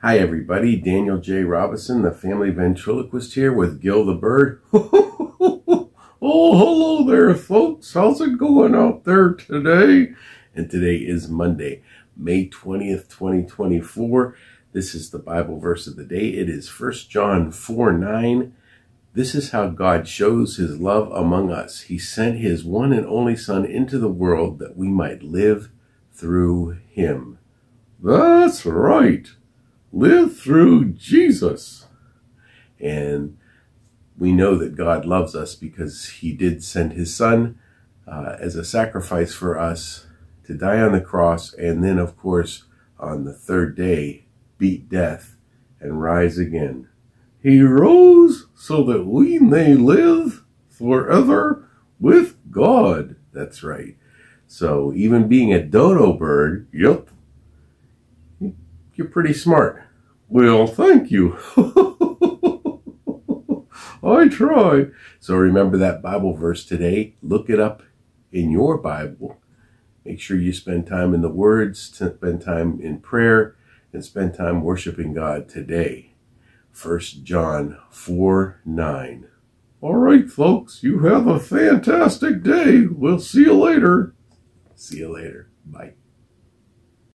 Hi everybody, Daniel J. Robinson, the family ventriloquist here with Gil the Bird. Oh, hello there folks, how's it going out there today? And today is Monday, May 20th, 2024. This is the Bible verse of the day. It is 1 John 4:9. This is how God shows his love among us. He sent his one and only Son into the world that we might live through him. That's right. Live through Jesus. And we know that God loves us because he did send his Son as a sacrifice for us to die on the cross, and then, of course, on the third day, beat death and rise again. He rose so that we may live forever with God. That's right. So even being a dodo bird, yep, you're pretty smart. Well, thank you. I try. So remember that Bible verse today. Look it up in your Bible. Make sure you spend time in the Word, spend time in prayer, and spend time worshiping God today. 1 John 4:9. All right, folks, you have a fantastic day. We'll see you later. See you later. Bye.